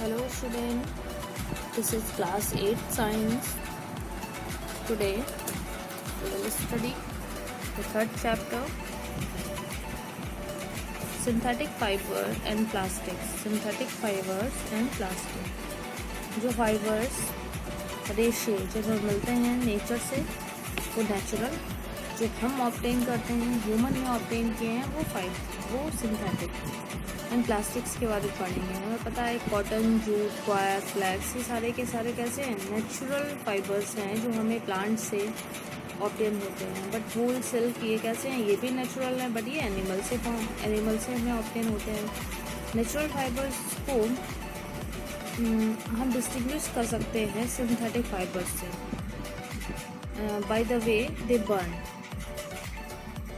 Hello student, this is class 8 science. Today we will study the third chapter, synthetic fiber and plastics. Synthetic fibers and plastic. जो fibres रेशे जो मिलते हैं nature से वो natural, जो हम ऑब्टेन करते हैं ह्यूमन में ऑब्टेन किए हैं वो सिंथेटिक एंड प्लास्टिक्स के बारे में पढ़ेंगे। हमें पता है कॉटन, जूट, क्वायर, फ्लैक्स ये सारे के सारे कैसे हैं, नेचुरल फाइबर्स हैं जो हमें प्लांट से ऑब्टेन होते हैं। बट वूल, सिल्क ये कैसे हैं, ये भी नेचुरल हैं, बट ये एनिमल से हमें ऑब्टेन होते हैं। नेचुरल फाइबर्स को हम डिस्टिंग्विश कर सकते हैं सिंथेटिक फाइबर्स से by the way they burn,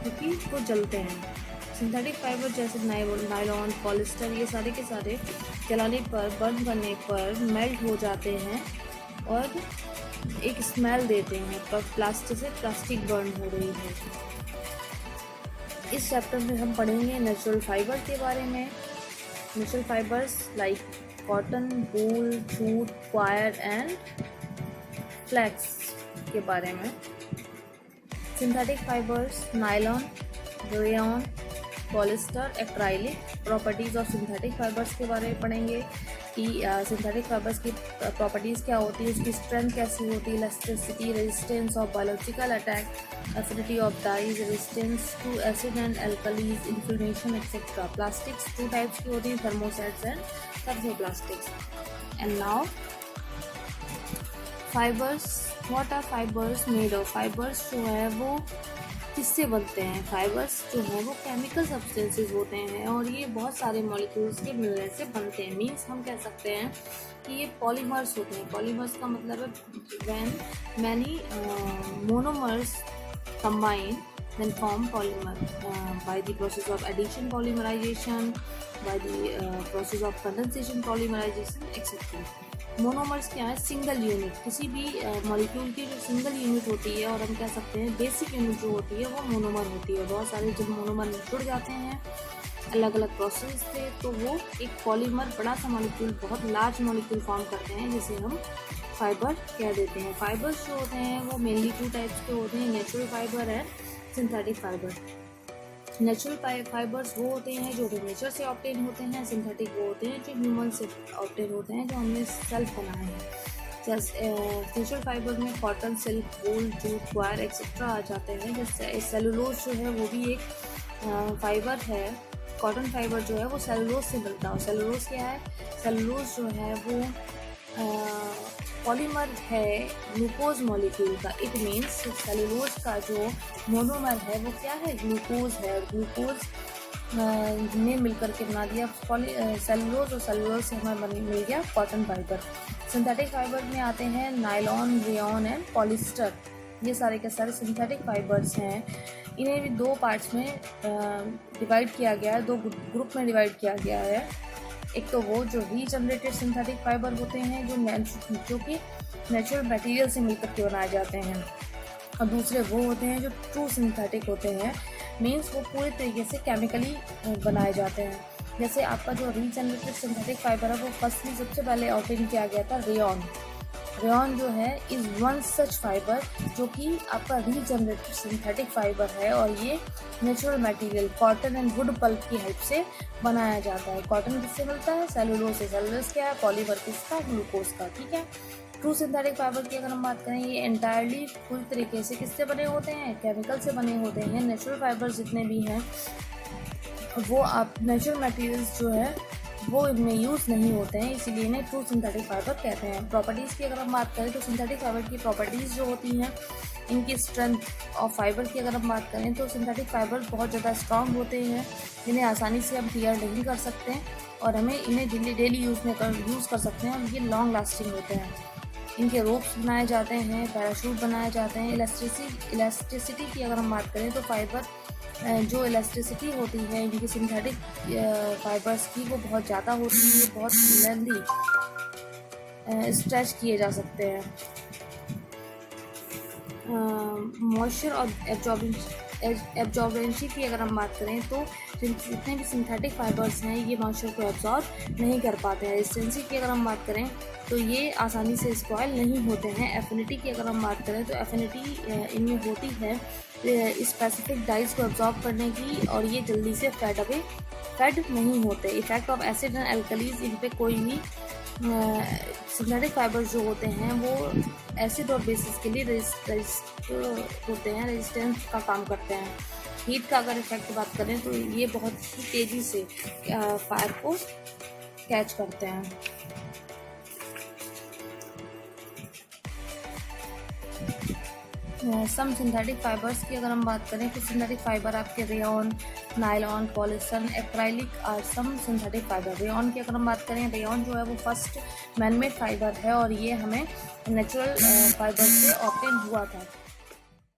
क्योंकि वो जलते हैं। सिंथेटिक फाइबर जैसे नायलॉन, पॉलिस्टर ये सारे के सारे जलाने पर, बर्न करने पर मेल्ट हो जाते हैं और एक स्मेल देते हैं, पर प्लास्टिक बर्न हो रही है। इस चैप्टर में हम पढ़ेंगे नेचुरल फाइबर के बारे में। Natural fibres like cotton, wool, jute, coir and flax के बारे में। Synthetic fibres nylon, rayon, polyester, acrylic. Properties of synthetic fibres के बारे में पढ़ेंगे कि सिंथेटिक फाइबर्स की प्रॉपर्टीज़ क्या होती है, उसकी स्ट्रेंथ कैसी होती है, elasticity, resistance of biological attack, affinity of dyes, resistance to acid and alkalis, inflammation etcetera. Plastics 2 types की होती हैं, thermosets and thermoplastics. And now fibres, what are fibres made of. Fibres जो है वो किससे बनते हैं। फाइबर्स जो है वो केमिकल सब्सटेंसेस होते हैं और ये बहुत सारे मॉलिक्यूल्स के मिलने से बनते हैं। मीन्स हम कह सकते हैं कि ये पॉलीमर्स होते हैं। पॉलीमर्स का मतलब है when many monomers combine then form polymer by the process of addition polymerization, by the process of condensation polymerization etc. Monomers क्या है, सिंगल यूनिट, किसी भी मॉलिक्यूल की जो सिंगल यूनिट होती है और हम कह सकते हैं बेसिक यूनिट जो होती है वो मोनोमर होती है। बहुत सारे जब मोनोमर जुड़ जाते हैं अलग अलग प्रोसेस से तो वो एक पॉलीमर, बड़ा सा मॉलिक्यूल, बहुत लार्ज मॉलिक्यूल फॉर्म करते हैं जिसे हम फाइबर कह देते हैं। फाइबर्स जो होते हैं वो मेनली 2 टाइप्स के होते हैं, natural fibre and synthetic fibre. Natural fibres वो होते हैं जो नेचर से ऑब्टेन होते हैं, सिंथेटिक वो होते हैं जो ह्यूमन से ऑब्टेन होते हैं, जो हमने सेल्फ बनाए हैं। जैसे नेचुरल फाइबर में कॉटन, सिल्क, वूल, जूट, क्वायर एक्सेट्रा आ जाते हैं। जैसे सेलुलोज जो है वो भी एक फाइबर है। कॉटन फाइबर जो है वो सेलुलोज से मिलता है। सेलुलोज क्या है, सेलुलोज जो है वो पॉलीमर है ग्लूकोज मॉलिक्यूल का। इट मीन्स सेलुलोज का जो मोनोमर है वो क्या है, ग्लूकोज है। ग्लूकोज ने मिलकर के बना दिया सेलुलोज और सेलुलोज से हमें मिल गया कॉटन फाइबर। सिंथेटिक फाइबर में आते हैं नायलॉन, रेयॉन एंड पॉलिस्टर। ये सारे के सारे सिंथेटिक फाइबर्स हैं। इन्हें भी 2 पार्ट्स में डिवाइड किया गया है, 2 ग्रुप में डिवाइड किया गया है। एक तो वो जो रीजनरेटेड सिंथेटिक फाइबर होते हैं जो कि नेचुरल मटेरियल से मिलकर के बनाए जाते हैं, और दूसरे वो होते हैं जो ट्रू सिंथेटिक होते हैं। मीन्स वो पूरे तरीके से केमिकली बनाए जाते हैं। जैसे आपका जो रीजनरेटेड सिंथेटिक फाइबर है वो फर्स्टली सबसे पहले ऑब्टेन किया गया था रेयॉन। रेयॉन जो है इज़ वन सच फाइबर जो कि आपका रीजनरेटेड सिंथेटिक फाइबर है, और ये natural material cotton and wood pulp की हेल्प से बनाया जाता है। कॉटन किससे मिलता है, सेलुलोज से। सेलुलोज क्या है, पॉलीमर किसका, ग्लूकोज का। ठीक है। ट्रू सिंथेटिक फाइबर की अगर हम बात करें, ये एंटायरली पूरी तरीके से किससे बने होते हैं, केमिकल से बने होते हैं। नेचुरल फाइबर जितने भी हैं वो आप नेचुरल मटेरियल्स जो है वो इनमें यूज़ नहीं होते हैं, इसीलिए इन्हें ट्रू सिंथेटिक फाइबर कहते हैं। प्रॉपर्टीज़ की अगर हम बात करें तो सिंथेटिक फाइबर की प्रॉपर्टीज़ जो होती हैं, इनकी स्ट्रेंथ ऑफ फाइबर की अगर हम बात करें तो सिंथेटिक फाइबर बहुत ज़्यादा स्ट्रॉन्ग होते हैं, जिन्हें आसानी से हम टीयर नहीं कर सकते हैं और हमें इन्हें डेली यूज़ कर सकते हैं, और ये लॉन्ग लास्टिंग होते हैं। इनके रोप्स बनाए जाते हैं, पैराशूट बनाए जाते हैं। इलास्टिसिटी की अगर हम बात करें तो फाइबर जो इलास्टिसिटी होती है इनकी सिंथेटिक फाइबर्स की वो बहुत ज़्यादा होती है, बहुत लेंथी स्ट्रेच किए जा सकते हैं। मॉइस्चर और एब्जॉर्बिंग एब्जॉर्बेंसी की अगर हम बात करें तो जितने भी सिंथेटिक फाइबर्स हैं ये मॉइस्चर को एब्जॉर्ब नहीं कर पाते हैं। रेजिस्टेंसी की अगर हम बात करें तो ये आसानी से स्पॉइल नहीं होते हैं। एफिनिटी की अगर हम बात करें तो एफिनिटी इनमें होती है स्पेसिफिक डाइज को एब्जॉर्ब करने की, और ये जल्दी से फेड नहीं होते। Effect of acid and alkalis, इन पे कोई भी सिंथेटिक फाइबर्स जो होते हैं वो एसिड और बेसिस के लिए रेजिस्टेंस का काम करते हैं। हीट का अगर इफेक्ट बात करें तो ये बहुत ही तेज़ी से फायर को कैच करते हैं। सम सिंथेटिक फाइबर्स की अगर हम बात करें तो सिंथेटिक फाइबर आपके rayon, nylon, polyester, acrylic are some synthetic fibre. Rayon की अगर हम बात करें, रेयॉन जो है वो फर्स्ट मैनमेड फाइबर है और ये हमें नेचुरल फाइबर से ऑब्टेन हुआ था।